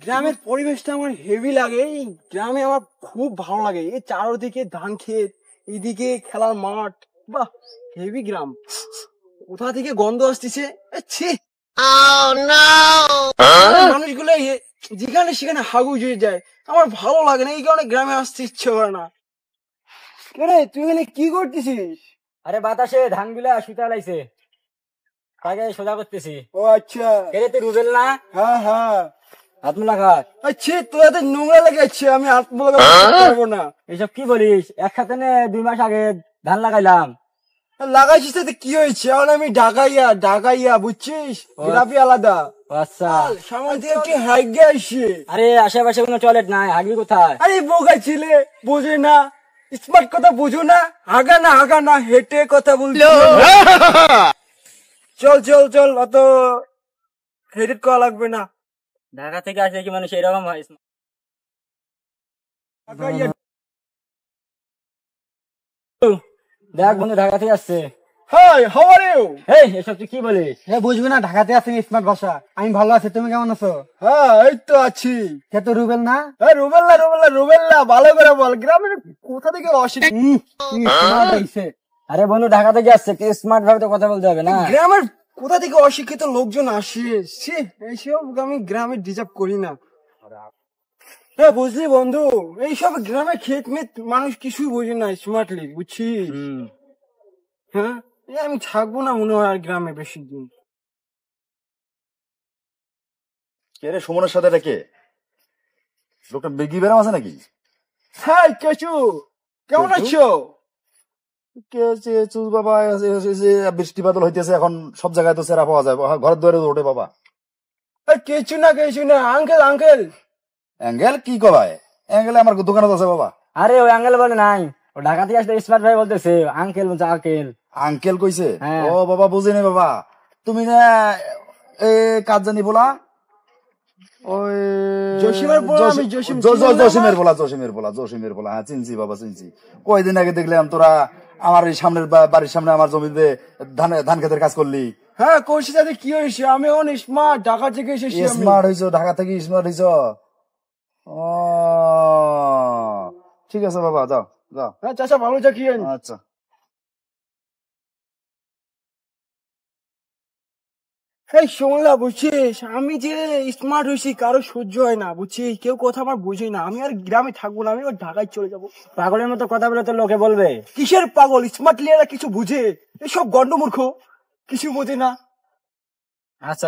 গ্রামের পরিবেশটা আমার হেভি লাগে। এই গ্রামে আমার খুব ভালো লাগে। এই চারদিকে ধান ক্ষেত, এইদিকে খেলার মাঠ, বাহ হেভি গ্রাম। কোথা থেকে গন্ধ আসতেছে, ছি। মানুষগুলো যেখানে সেখানে হাগু জুড়ে যায়, আমার ভালো লাগে না, এই কারণে গ্রামে আসতে ইচ্ছে করে না। রে তুই এখানে কি করতেছিস? আরে বাতাসে ধান গুলা শুতা লাইছে, তাকে সোজা করতেছি। ও আচ্ছা। রে তুই রুবেল না? হ্যাঁ হ্যাঁ। হাত মুলা খা। আচ্ছা তোর হাতে নোংরা লেগেছে, আমি হাত বলে পারবো না। এসব কি বলিস? একসাথে 2 মাস আগে ধান লাগাইলাম। লাগাইছিস তাতে কি হয়েছে? এখন আমি ঢাকাইয়া বুঝছিস, গ্রাফি আলাদা। আচ্ছা, সামনে থেকে একটু হাইগে আসছে। আরে আশেপাশে কোনো টয়লেট নাই, হাগবি কোথায়? আরে বোকা ছেলে, বোঝে না, স্মার্ট কথা বুঝো না। হাগা না হেঁটে কথা বলছি। চল চল চল, অত হেডিট করা লাগবে না। ঢাকা থেকে আসলে কি মানুষ এরকম হয়? দেখ বন্ধু ঢাকা থেকে আসছে। Hi, how are you? এই এসব তুই কি বলিস? বুঝবি না, ঢাকাতে আছি স্মার্ট ভাষা। আমি ভালো আছি, তুমি কেমন আছো? হ্যাঁ এই তো আছি। সে তো রুবেল না? রুবেল না, ভালো করে বল। গ্রামের কোথা থেকে অশিক্ষিত? আরে বন্ধু ঢাকা থেকে আসছে, তুই স্মার্ট ভাবে তো কথা বলতে হবে না? গ্রামের কোথা থেকে অশিক্ষিত লোকজন আসে? এইসব আমি গ্রামে ডিজার্ভ করি না। হ্যাঁ বুঝলি বন্ধু, এইসব গ্রামে ক্ষেত মেত মানুষ কিছুই বোঝে না স্মার্টলি, বুঝছিস? হ্যাঁ আমি থাকবো না মনে হয় আর গ্রামে বেশি দিন। কে রে সুমনের সাথে? এটা কে? লোকটা বেগি বেরাম আছে নাকি? হাই কেচু, কেমন আছো? বাবা, বৃষ্টি বাদল হইতেছে এখন, সব জায়গায় তো চেরা পাওয়া যায়, ঘরের দুয়ারে ওঠে বাবা। কেচু না আঙ্কেল। অ্যাঙ্গেল কি কবায়? অ্যাঙ্গেলে আমার দোকানে আছে বাবা। আরে ওই আঙ্কেল বলে নাই, ও ঢাকা থেকে আসলে স্মার্ট ভাই বলতেছে আঙ্কেল বলছে। আঙ্কেল কইছে? হ্যাঁ। ও বাবা বুঝিনি বাবা। তুমি না এ কাজ জানি বলা, ওই জসিমের বলা। হ্যাঁ চিনছি বাবা, চিনছি। কয়দিন আগে দেখলাম তোরা আমার এই সামনের বাড়ির সামনে আমার জমিতে ধান খেতের কাজ করলি। হ্যাঁ করছি, তাতে কি হয়েছে? আমি এখন স্মার্ট, ঢাকা থেকে এসেছি। স্মার্ট হইছো? ঢাকা থেকে স্মার্ট হইছো? ও ঠিক আছে বাবা, যাও। হ্যাঁ চাচা, ভালো চাকিয়েন। আচ্ছা। এই শোনলা, বুঝছিস আমি যে স্মার্ট হয়েছি কারো সহ্য হয় না, বুঝছিস? কেউ কথা আমার বুঝি না। আমি আর গ্রামে থাকবো না, আমি আর ঢাকায় চলে যাবো। পাগলের মতো কথা বলে তো লোকে বলবে। কিসের পাগল? স্মার্ট লিয়ারা কিছু বুঝে? এসব গন্ডমূর্খ, কিছু বোঝে না। আচ্ছা